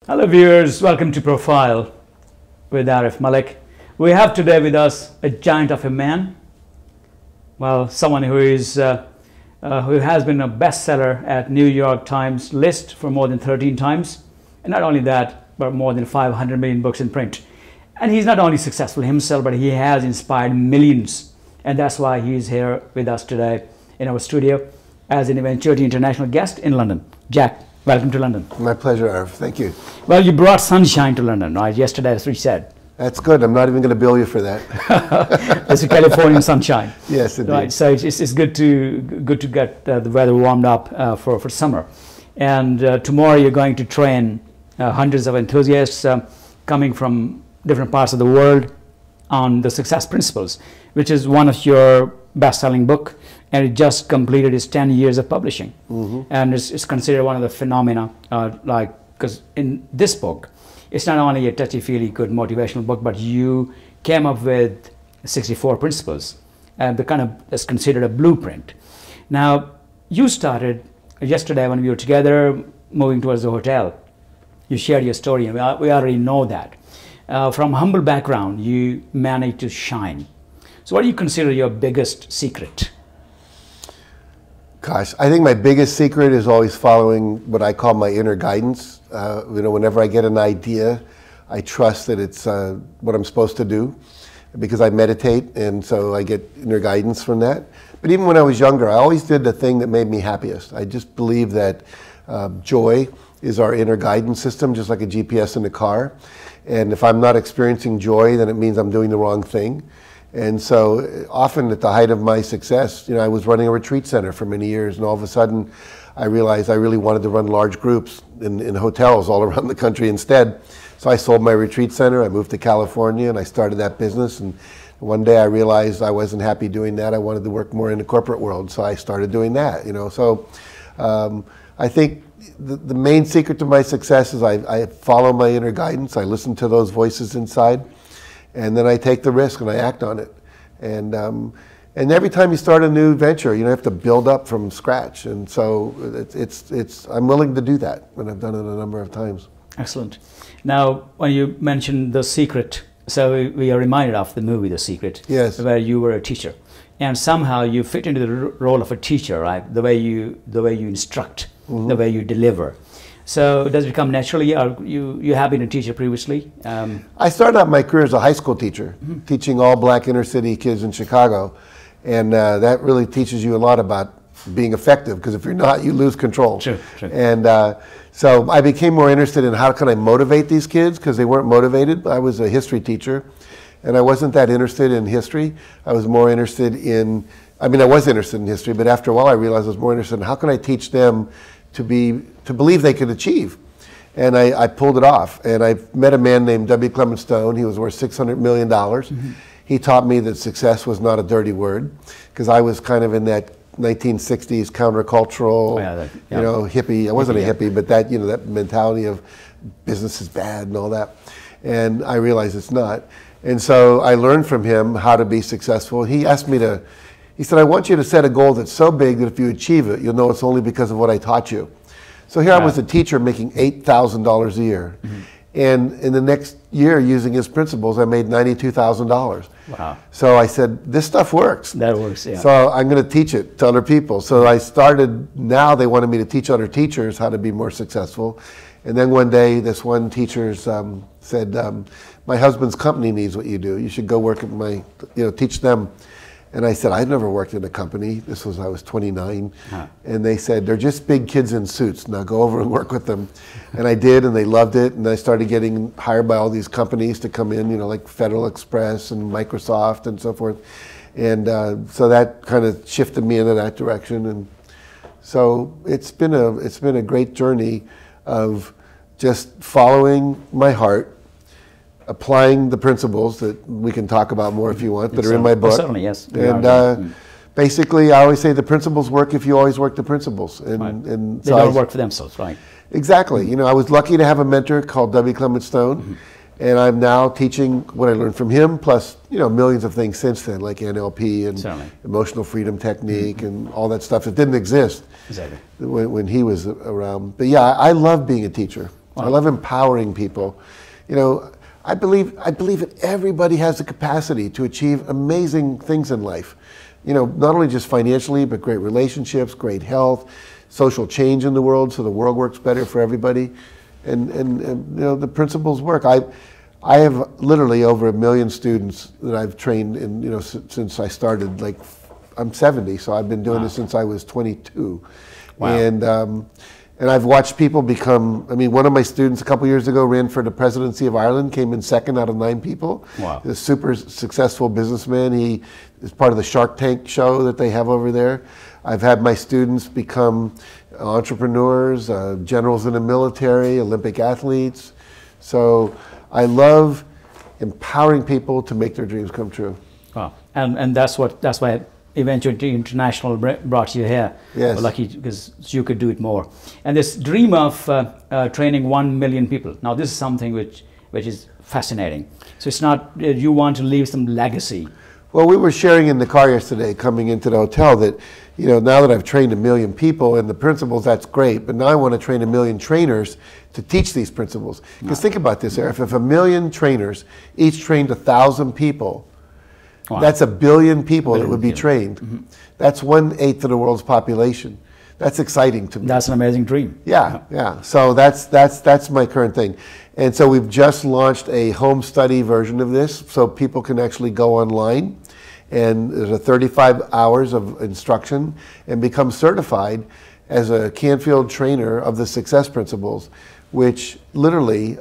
Hello viewers, welcome to Profile with Arif, Malik. We have today with us a giant of a man. Well, someone who has been a bestseller at New York Times list for more than 13 times. And not only that, but more than 500 million books in print. And he's not only successful himself, but he has inspired millions. And that's why he's here with us today in our studio as an Event 30 international guest in London. Jack, welcome to London. My pleasure, Arif. Thank you. Well, you brought sunshine to London, right? Yesterday, as we said. That's good. I'm not even going to bill you for that. It's a Californian sunshine. Yes, indeed. Right. So it's good to get the weather warmed up for summer. And tomorrow you're going to train hundreds of enthusiasts coming from different parts of the world on the success principles, which is one of your best-selling book, and it just completed its 10 years of publishing. And it's considered one of the phenomena, because in this book, it's not only a touchy-feely good motivational book, but you came up with 64 principles, and the kind of is considered a blueprint. Now, you started yesterday when we were together moving towards the hotel. You shared your story, and we already know that. From humble background, you managed to shine. So what do you consider your biggest secret? Gosh, I think my biggest secret is always following what I call my inner guidance. Whenever I get an idea, I trust that it's what I'm supposed to do because I meditate, and so I get inner guidance from that. But even when I was younger, I always did the thing that made me happiest. I just believe that joy is our inner guidance system, just like a GPS in a car. And if I'm not experiencing joy, then it means I'm doing the wrong thing. And so often at the height of my success, I was running a retreat center for many years, and all of a sudden I realized I really wanted to run large groups in hotels all around the country instead. So I sold my retreat center, I moved to California, and I started that business. And one day I realized I wasn't happy doing that. I wanted to work more in the corporate world, so I started doing that. So I think the main secret to my success is I follow my inner guidance. I listen to those voices inside, and then I take the risk and I act on it. And every time you start a new venture, you have to build up from scratch. And so I'm willing to do that, and I've done it a number of times. Excellent. Now, when you mentioned The Secret, so we are reminded of the movie The Secret, yes, where you were a teacher, and somehow you fit into the role of a teacher, right? The way you instruct, the way you deliver. So does it come naturally? Or you have been a teacher previously? I started out my career as a high school teacher, teaching all black inner city kids in Chicago, and that really teaches you a lot about being effective, because if you're not, you lose control. True. And so I became more interested in how can I motivate these kids, because they weren't motivated. I was a history teacher, and I wasn't that interested in history. I was more interested in, I was interested in history, but after a while I realized I was more interested in how can I teach them to believe they could achieve. And I pulled it off. And I met a man named W. Clement Stone. He was worth $600 million. He taught me that success was not a dirty word, because I was kind of in that 1960s countercultural, hippie. I wasn't a hippie, but that, that mentality of business is bad and all that. And I realized it's not. And so I learned from him how to be successful. He asked me he said, I want you to set a goal that's so big that if you achieve it, you'll know it's only because of what I taught you. So here I was a teacher making $8,000 a year. And in the next year, using his principles, I made $92,000. Wow. So I said, this stuff works. That works, yeah. So I'm going to teach it to other people. So I started, now they wanted me to teach other teachers how to be more successful. And then one day, this one teacher said, my husband's company needs what you do. You should go work at teach them. And I said, I've never worked in a company. I was 29. And they said, they're just big kids in suits. Now go over and work with them. And I did, and they loved it. And I started getting hired by all these companies to come in, like Federal Express and Microsoft and so forth. And so that kind of shifted me into that direction. And so it's been a great journey of just following my heart, applying the principles that we can talk about more if you want, that are in my book. Certainly, yes. And basically, I always say the principles work if you always work the principles. And they don't work for themselves, right? Exactly. I was lucky to have a mentor called W. Clement Stone, and I'm now teaching what I learned from him, plus millions of things since then, like NLP and emotional freedom technique and all that stuff that didn't exist when he was around. But yeah, I love being a teacher. I love empowering people. You know, I believe that everybody has the capacity to achieve amazing things in life. You know, not only just financially, but great relationships, great health, social change in the world, so the world works better for everybody. And you know, the principles work. I have literally over 1 million students that I've trained in, you know, since I started. Like, I'm 70, so I've been doing this since I was 22. Wow. And I've watched people become, I mean, one of my students a couple years ago ran for the presidency of Ireland, came in 2nd out of 9 people. Wow. He's a super successful businessman. He is part of the Shark Tank show that they have over there. I've had my students become entrepreneurs, generals in the military, Olympic athletes. So I love empowering people to make their dreams come true. Wow. And that's why eventually International brought you here. Yes. We're lucky because you could do it more. And this dream of training 1 million people. Now this is something which is fascinating. So it's not you want to leave some legacy. Well, we were sharing in the car yesterday coming into the hotel that, you know, now that I've trained 1 million people and the principles, that's great, but now I want to train 1 million trainers to teach these principles. Because think about this, Arif, if 1 million trainers each trained 1,000 people, wow, that's 1 billion people that would be trained. Mm-hmm. That's 1/8 of the world's population. That's exciting to me. That's an amazing dream. Yeah, yeah. So that's my current thing. And so we've just launched a home study version of this, so people can actually go online, and there's a 35 hours of instruction and become certified as a Canfield trainer of the success principles, which literally,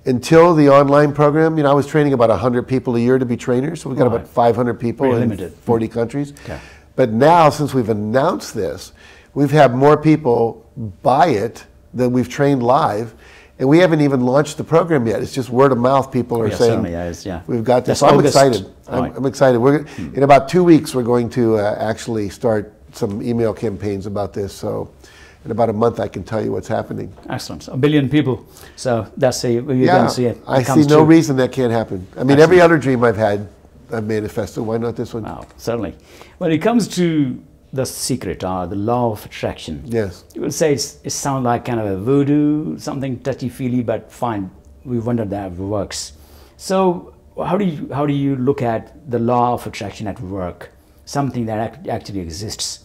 until the online program, you know, I was training about 100 people a year to be trainers, so we've got about 500 people in 40 countries. Okay. But now, since we've announced this, we've had more people buy it than we've trained live, and we haven't even launched the program yet. It's just word of mouth. People are saying, we've got this. So I'm excited. I'm excited. In about 2 weeks, we're going to actually start some email campaigns about this. So in about a month, I can tell you what's happening. Excellent. 1 billion people. So that's you're going to see it. I see no reason that can't happen. I mean, every other dream I've had, I've manifested. Why not this one? Wow, certainly. When it comes to the secret or the law of attraction, yes, you will say it sounds like kind of a voodoo, something touchy-feely, but fine. We wonder that it works. So how do you look at the law of attraction at work, something that actually exists?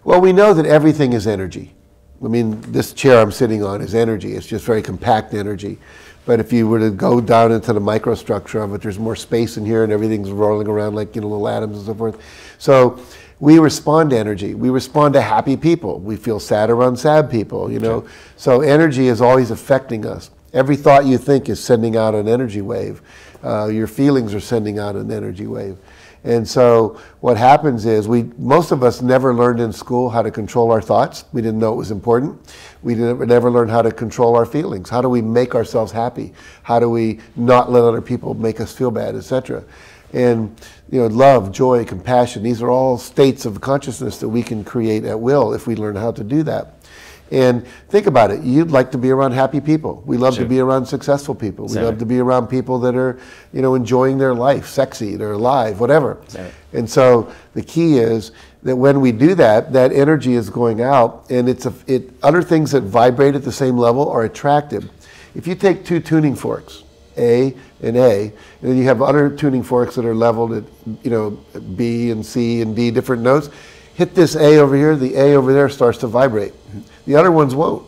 Well, we know that everything is energy. I mean, this chair I'm sitting on is energy. It's just very compact energy. But if you were to go down into the microstructure of it, there's more space in here and everything's rolling around like, you know, little atoms and so forth. So we respond to energy. We respond to happy people. We feel sad around sad people, you know. Sure. So energy is always affecting us. Every thought you think is sending out an energy wave. Your feelings are sending out an energy wave. And so what happens is most of us never learned in school how to control our thoughts. We didn't know it was important. We never learned how to control our feelings. How do we make ourselves happy? How do we not let other people make us feel bad, etc.? And you know, love, joy, compassion, these are all states of consciousness that we can create at will if we learn how to do that. And think about it, you'd like to be around happy people. We love to be around successful people. We love to be around people that are, you know, enjoying their life, sexy, they're alive, whatever. And so the key is that when we do that, that energy is going out, and other things that vibrate at the same level are attractive. If you take 2 tuning forks, A and A, and then you have other tuning forks that are leveled at, you know, B and C and D, different notes, hit this A over here, the A over there starts to vibrate. The other ones won't.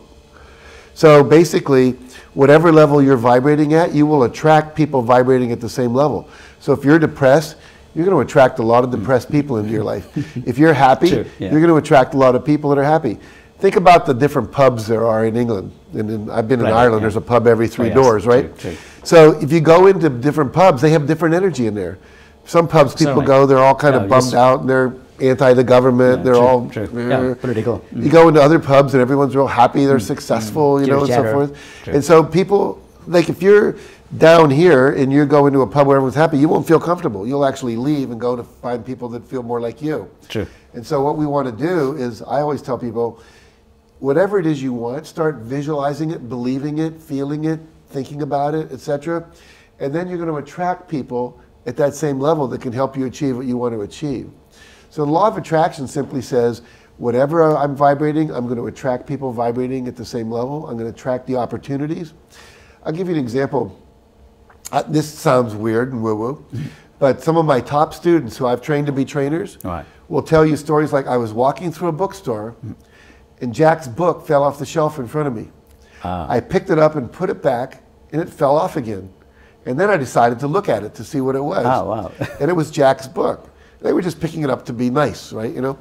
So basically, whatever level you're vibrating at, you will attract people vibrating at the same level. So if you're depressed, you're going to attract a lot of depressed people into your life. If you're happy, you're going to attract a lot of people that are happy. Think about the different pubs there are in England. And I've been in Ireland, there's a pub every 3 doors, right? So if you go into different pubs, they have different energy in there. Some pubs people go, they're all kind of bummed out, and they're anti the government, they're all political. You go into other pubs and everyone's real happy, they're successful, you know, and so forth. And so people, like if you're down here and you go into a pub where everyone's happy, you won't feel comfortable. You'll actually leave and go to find people that feel more like you. And so what we want to do is, I always tell people, whatever it is you want, start visualizing it, believing it, feeling it, thinking about it, etc. And then you're going to attract people at that same level that can help you achieve what you want to achieve. So the law of attraction simply says, whatever I'm vibrating, I'm going to attract people vibrating at the same level. I'm going to attract the opportunities. I'll give you an example. This sounds weird and woo-woo, but some of my top students who I've trained to be trainers will tell you stories like I was walking through a bookstore and Jack's book fell off the shelf in front of me. I picked it up and put it back and it fell off again. And then I decided to look at it to see what it was. Oh, wow. And it was Jack's book. They were just picking it up to be nice, right? You know.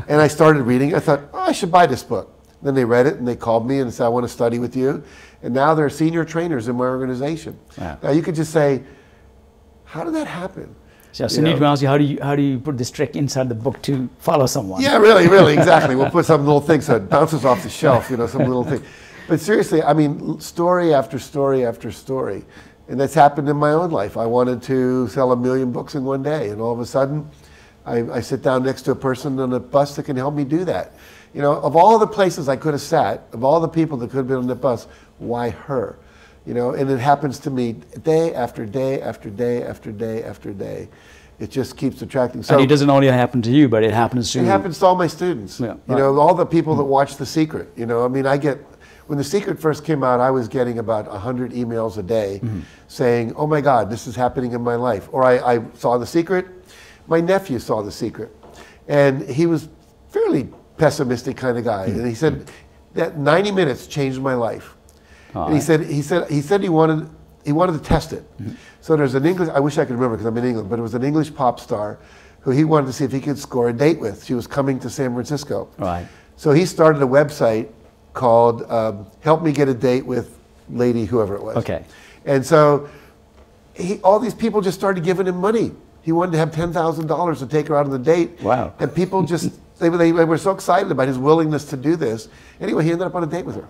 And I started reading. I thought, oh, I should buy this book. Then they read it and they called me and said, I want to study with you. And now they're senior trainers in my organization. Wow. Now you could just say, how did that happen? So I need to ask you, how do you put this trick inside the book to follow someone? Yeah, really, exactly. We'll put some little thing so it bounces off the shelf, you know, some little thing. But seriously, I mean, story after story after story. And that's happened in my own life. I wanted to sell 1 million books in one day. And all of a sudden, I sit down next to a person on a bus that can help me do that. You know, of all the places I could have sat, of all the people that could have been on the bus, why her? You know, and it happens to me day after day after day after day after day. It just keeps attracting. So and it doesn't only happen to you, but it happens to... It happens to all my students. Yeah, you know, all the people that watch The Secret. You know, I mean, when The Secret first came out, I was getting about 100 emails a day saying, oh my God, this is happening in my life. Or I saw The Secret. My nephew saw The Secret. And he was fairly pessimistic kind of guy. And he said that 90 minutes changed my life. And he said he wanted to test it. So there's an English, I wish I could remember because I'm in England, but it was an English pop star who he wanted to see if he could score a date with. She was coming to San Francisco. Right. So he started a website called Help Me Get a Date with Lady whoever it was. Okay. And so all these people just started giving him money. He wanted to have $10,000 to take her out on the date. Wow. And people just, they were so excited about his willingness to do this. Anyway, he ended up on a date with her.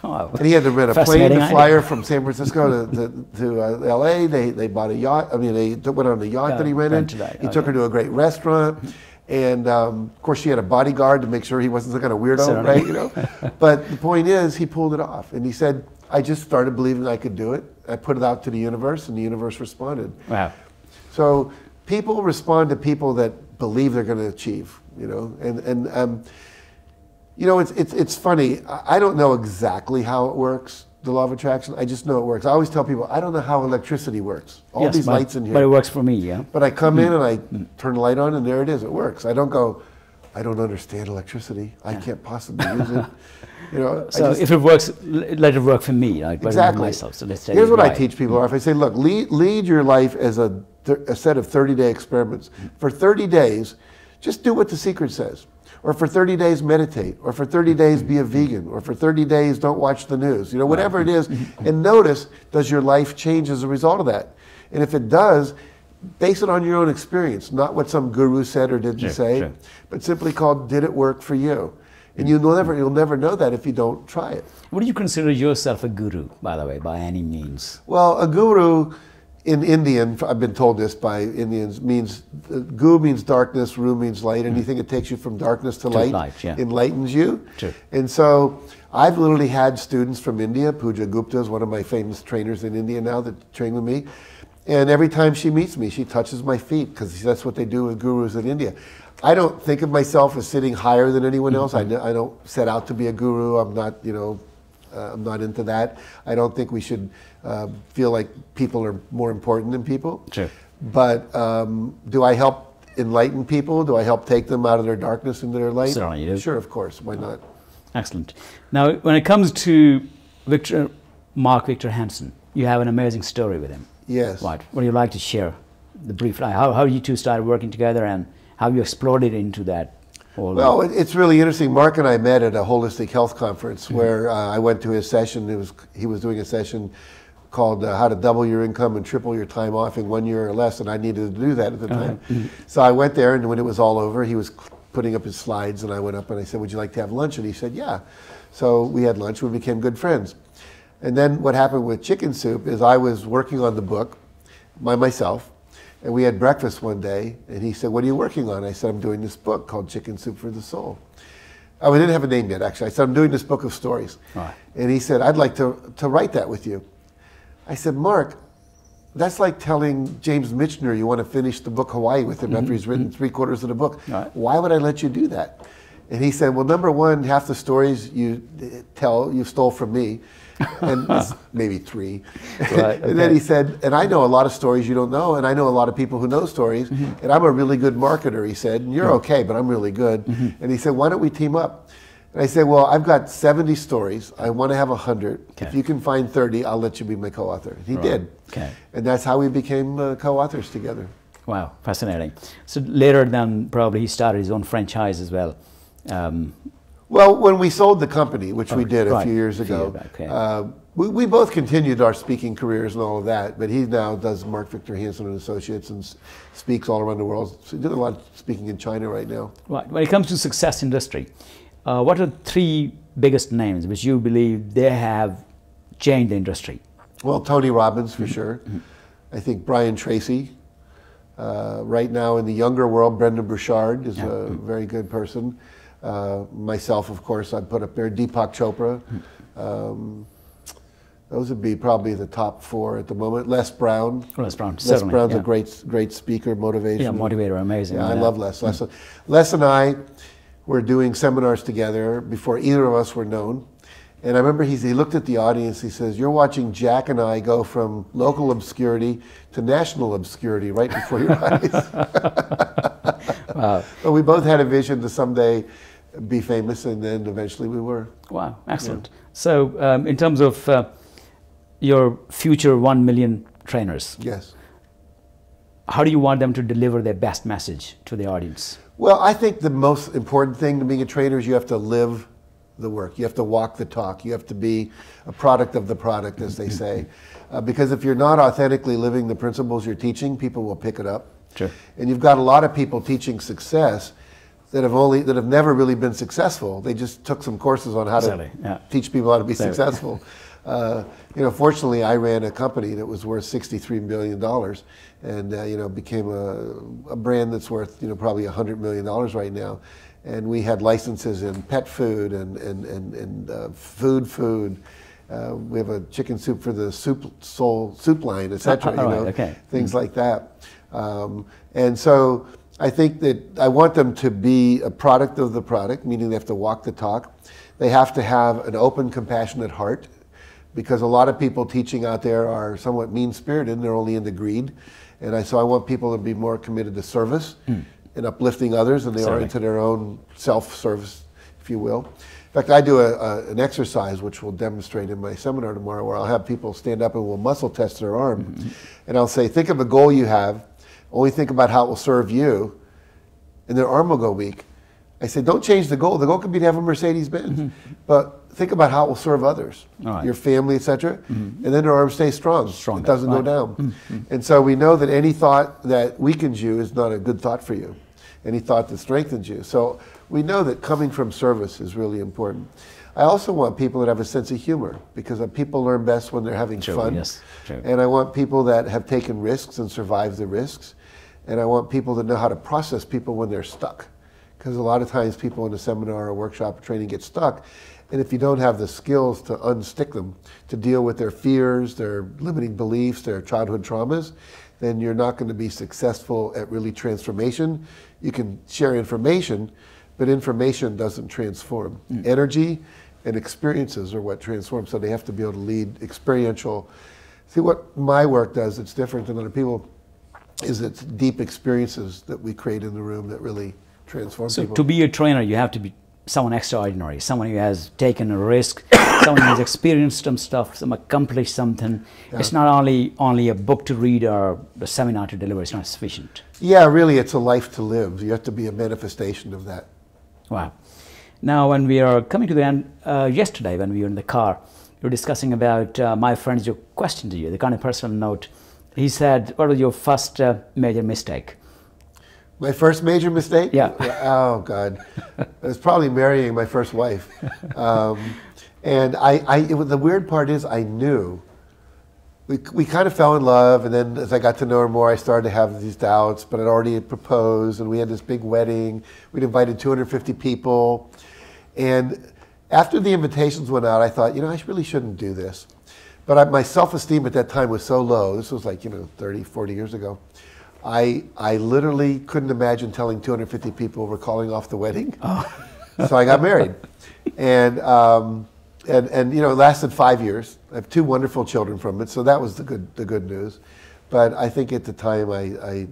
Oh, and he had to rent a plane to fly her from San Francisco to LA. They bought a yacht. I mean, they went on a yacht that he rented. He took her to a great restaurant. And of course, she had a bodyguard to make sure he wasn't some kind of weirdo, right? You know. But the point is, he pulled it off. And he said, I just started believing I could do it. I put it out to the universe, and the universe responded. Wow. So people respond to people that believe they're going to achieve, you know. And you know, it's funny. I don't know exactly how it works, the law of attraction. I just know it works. I always tell people, I don't know how electricity works. All these lights in here. But it works for me, yeah. But I come in and I turn the light on and there it is. It works. I don't go, I don't understand electricity. I can't possibly use it. You know. So if it works, let it work for me, right? Exactly. Myself. So let's say here's what I teach people. If I say, look, lead your life as a set of 30-day experiments. For 30 days, just do what The Secret says. Or for 30 days, meditate. Or for 30 days, be a vegan. Or for 30 days, don't watch the news. You know, whatever it is. And notice, does your life change as a result of that? And if it does, base it on your own experience, not what some guru said or didn't say, but simply called, did it work for you? And you'll never know that if you don't try it. Would you consider yourself a guru, by the way, by any means? Well, a guru in Indian, I've been told this by Indians, means, gu means darkness, ru means light. Anything that takes you from darkness to light enlightens you. True. And so I've literally had students from India. Pooja Gupta is one of my famous trainers in India now that train with me. And every time she meets me, she touches my feet because that's what they do with gurus in India. I don't think of myself as sitting higher than anyone else. I don't set out to be a guru. I'm not, you know, I'm not into that. I don't think we should feel like people are more important than people. Sure. But do I help enlighten people? Do I help take them out of their darkness into their light? Certainly you do. Sure, of course. Why not? Excellent. Now, when it comes to Mark Victor Hansen, you have an amazing story with him. Yes. Right. Would you like to share the brief, how you two started working together and how you exploded into that? Well, it's really interesting. Mark and I met at a holistic health conference where I went to his session. He was doing a session called How to Double Your Income and Triple Your Time Off in 1 year or less, and I needed to do that at the time. So I went there, and when it was all over, he was putting up his slides, and I went up and I said, would you like to have lunch? And he said, yeah. So we had lunch. We became good friends. And then what happened with Chicken Soup is I was working on the book by myself. And we had breakfast one day, and he said, what are you working on? I said, I'm doing this book called Chicken Soup for the Soul. Oh, we didn't have a name yet, actually. I said, I'm doing this book of stories. Right. And he said, I'd like to write that with you. I said, Mark, that's like telling James Michener you want to finish the book Hawaii with him after he's written 3/4 of the book. Right. Why would I let you do that? And he said, well, number one, half the stories you tell, you stole from me. And maybe 3. Right, And then he said, and I know a lot of stories you don't know, and I know a lot of people who know stories, and I'm a really good marketer, he said, and you're okay, but I'm really good. And he said, why don't we team up? And I said, well, I've got 70 stories. I want to have 100. Okay. If you can find 30, I'll let you be my co-author. And he did. Okay. And that's how we became co-authors together. Wow, fascinating. So later then probably he started his own franchise as well. Well, when we sold the company, which we did a few years ago, we both continued our speaking careers and all of that, but he now does Mark Victor Hansen and Associates and speaks all around the world. So he's doing a lot of speaking in China right now. Right. When it comes to success industry, what are the 3 biggest names which you believe they have changed the industry? Well, Tony Robbins for sure. I think Brian Tracy. Right now in the younger world, Brendan Burchard is a very good person. Myself, of course, I'd put up there Deepak Chopra. Those would be probably the top 4 at the moment. Les Brown. Les Brown, Les Brown's a great speaker, motivation. Yeah, motivator, amazing. Yeah, I love Les. Les and I were doing seminars together before either of us were known. And I remember he looked at the audience, he says, you're watching Jack and I go from local obscurity to national obscurity right before your eyes. Wow. But we both had a vision to someday be famous, and then eventually we were. Wow, excellent. Yeah. So in terms of your future 1 million trainers, yes, how do you want them to deliver their best message to the audience? Well, I think the most important thing to being a trainer is you have to live the work. You have to walk the talk. You have to be a product of the product, as they say. Because if you're not authentically living the principles you're teaching, people will pick it up. Sure. And you've got a lot of people teaching success that have never really been successful. They just took some courses on how to teach people how to be successful. Fortunately, I ran a company that was worth $63 million, and became a brand that's worth probably $100 million right now. And we had licenses in pet food and food. We have a chicken soup for the soup line, etc. Things like that. And so I think that I want them to be a product of the product, meaning they have to walk the talk. They have to have an open, compassionate heart, because a lot of people teaching out there are somewhat mean-spirited and they're only into greed. And so I want people to be more committed to service and uplifting others than they are into their own self-service, if you will. In fact, I do an exercise which we'll demonstrate in my seminar tomorrow, where I'll have people stand up and we'll muscle test their arm. And I'll say, think of a goal you have, only think about how it will serve you, and their arm will go weak. I say, don't change the goal. The goal could be to have a Mercedes-Benz, but think about how it will serve others, your family, etc. And then their arm stays strong. It doesn't go down. And so we know that any thought that weakens you is not a good thought for you. Any thought that strengthens you. So we know that coming from service is really important. I also want people that have a sense of humor, because people learn best when they're having fun. Yes, true. And I want people that have taken risks and survived the risks. And I want people that know how to process people when they're stuck. Because a lot of times people in a seminar or workshop or training get stuck. And if you don't have the skills to unstick them, to deal with their fears, their limiting beliefs, their childhood traumas, then you're not going to be successful at really transformation. You can share information, but information doesn't transform. Energy and experiences are what transform, so they have to be able to lead experiential. See, what my work does that's different than other people is it's deep experiences that we create in the room that really transform people. So to be a trainer, you have to be someone extraordinary, someone who has taken a risk, someone who has experienced some stuff, some accomplished something. It's not only a book to read or a seminar to deliver. It's not sufficient. Yeah, really, it's a life to live. You have to be a manifestation of that. Wow. Now, when we are coming to the end, yesterday when we were in the car, we were discussing about my friend's question to you, the kind of personal note. He said, what was your first major mistake? My first major mistake? Yeah. Oh, God. It was probably marrying my first wife. And the weird part is I knew. We kind of fell in love, and then as I got to know her more, I started to have these doubts, but I'd already proposed, and we had this big wedding. We'd invited 250 people. And after the invitations went out, I thought, I really shouldn't do this. But my self-esteem at that time was so low. This was like, 30, 40 years ago. I literally couldn't imagine telling 250 people we're calling off the wedding. So I got married, and you know, it lasted 5 years. I have 2 wonderful children from it, so that was the good news. But I think at the time I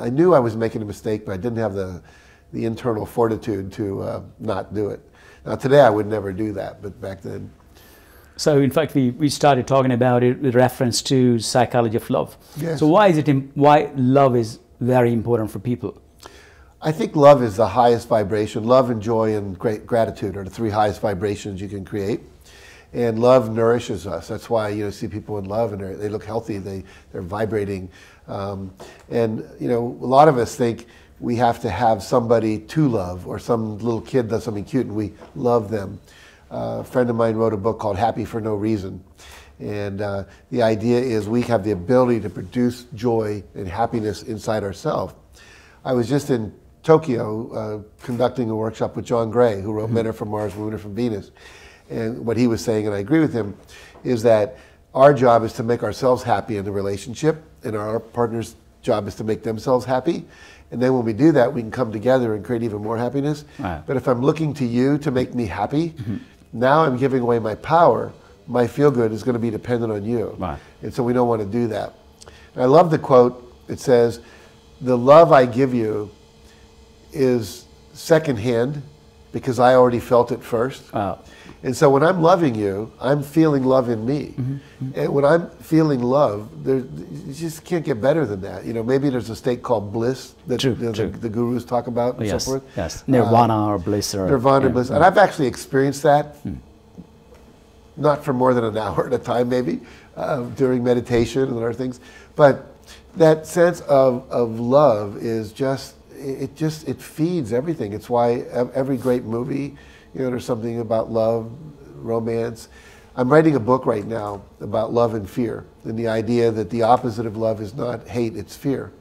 knew I was making a mistake, but I didn't have the internal fortitude to not do it. Now today I would never do that, but back then. So in fact, we started talking about it with reference to psychology of love. Yes. So why love is very important for people? I think love is the highest vibration. Love and joy and great gratitude are the 3 highest vibrations you can create. And love nourishes us. That's why you see people in love and they look healthy. They're vibrating. And you know, a lot of us think we have to have somebody to love, or some little kid does something cute and we love them. A friend of mine wrote a book called Happy for No Reason. And the idea is we have the ability to produce joy and happiness inside ourselves. I was just in Tokyo conducting a workshop with John Gray, who wrote Men Are From Mars, Women Are From Venus. And what he was saying, and I agree with him, is that our job is to make ourselves happy in the relationship, and our partner's job is to make themselves happy. And then when we do that, we can come together and create even more happiness. Right. But if I'm looking to you to make me happy, now I'm giving away my power. My feel-good is going to be dependent on you. Right. And so we don't want to do that. And I love the quote. It says, "The love I give you is secondhand because I already felt it first." And so when I'm loving you, I'm feeling love in me. And when I'm feeling love, you just can't get better than that. You know, maybe there's a state called bliss that the gurus talk about and so forth. Yes, nirvana or bliss. Nirvana or bliss. And I've actually experienced that, not for more than an hour at a time maybe, during meditation and other things. But that sense of love is just, it feeds everything. It's why every great movie, you know, there's something about love, romance. I'm writing a book right now about love and fear, and the idea that the opposite of love is not hate, it's fear.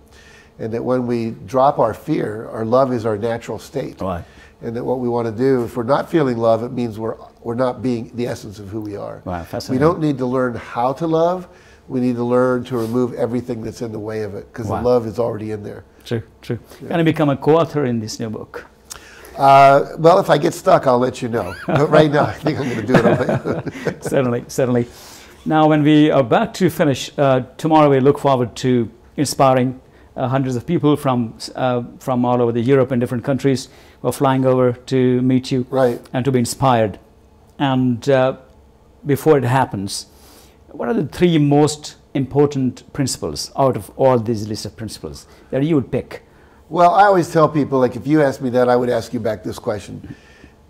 And that when we drop our fear, our love is our natural state. Right. And that what we want to do, if we're not feeling love, it means we're not being the essence of who we are. Right, fascinating. We don't need to learn how to love. We need to learn to remove everything that's in the way of it, because the love is already in there. True. Yeah. Can I become a co-author in this new book? Well, if I get stuck, I'll let you know. But right now, I think I'm going to do it on my own. Certainly. Now, when we are about to finish, tomorrow we look forward to inspiring hundreds of people from all over Europe and different countries who are flying over to meet you and to be inspired. And before it happens, what are the 3 most important principles out of all these list of principles that you would pick? Well, I always tell people, like, if you asked me that, I would ask you back this question.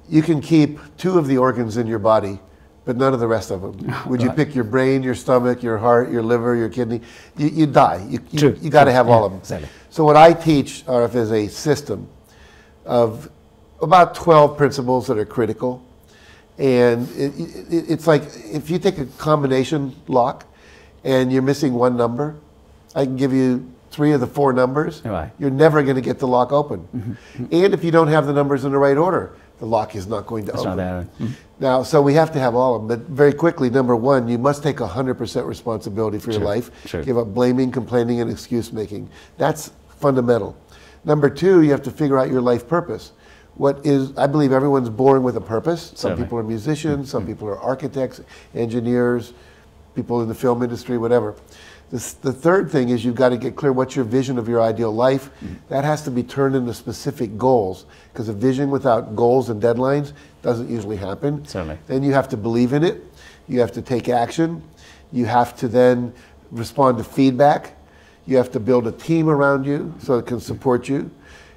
You can keep 2 of the organs in your body, but none of the rest of them. Would you pick your brain, your stomach, your heart, your liver, your kidney? You die. You got to have all of them. Exactly. So what I teach, Arif, is a system of about 12 principles that are critical. And it's like, if you take a combination lock and you're missing 1 number, I can give you 3 of the 4 numbers, you're never going to get the lock open. And if you don't have the numbers in the right order, the lock is not going to open. Now, so we have to have all of them. But very quickly, number 1, you must take 100% responsibility for your life. Give up blaming, complaining, and excuse making. That's fundamental. Number 2, you have to figure out your life purpose. I believe everyone's born with a purpose. Some people are musicians, some people are architects, engineers, people in the film industry, whatever. The third thing is you've got to get clear what's your vision of your ideal life. That has to be turned into specific goals, because a vision without goals and deadlines doesn't usually happen. Certainly. Then you have to believe in it. You have to take action. You have to then respond to feedback. You have to build a team around you so it can support you.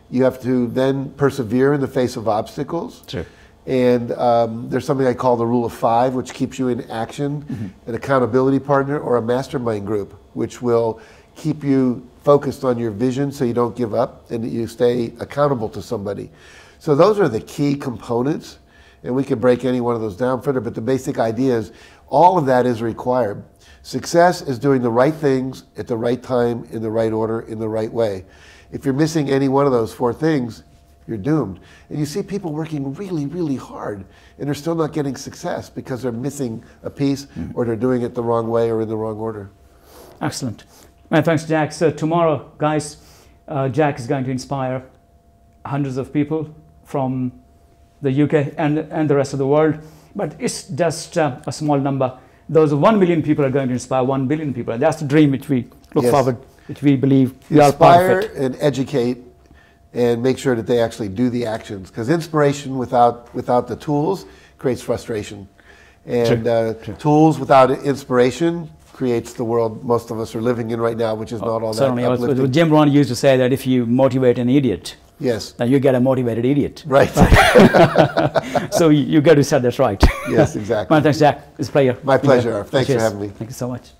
You have to then persevere in the face of obstacles. Sure. And there's something I call the rule of 5, which keeps you in action, an accountability partner, or a mastermind group, which will keep you focused on your vision so you don't give up and that you stay accountable to somebody. So those are the key components, and we can break any one of those down further, but the basic idea is all of that is required. Success is doing the right things at the right time, in the right order, in the right way. If you're missing any one of those 4 things, you're doomed. And you see people working really, really hard, and they're still not getting success because they're missing a piece or they're doing it the wrong way or in the wrong order. Excellent. Well, thanks, Jack. So tomorrow, guys, Jack is going to inspire hundreds of people from the UK and the rest of the world. But it's just a small number. Those 1 million people are going to inspire 1 billion people. And that's the dream which we look forward, which we believe we are part of it. Inspire and educate and make sure that they actually do the actions. Because inspiration without the tools creates frustration. And tools without inspiration creates the world most of us are living in right now, which is not all that uplifting. Jim Rohn used to say that if you motivate an idiot, then you get a motivated idiot. Right. So you got to set that right. Yes, exactly. Well, thanks, Jack. It's a pleasure. My pleasure. Thanks for having me. Thank you so much.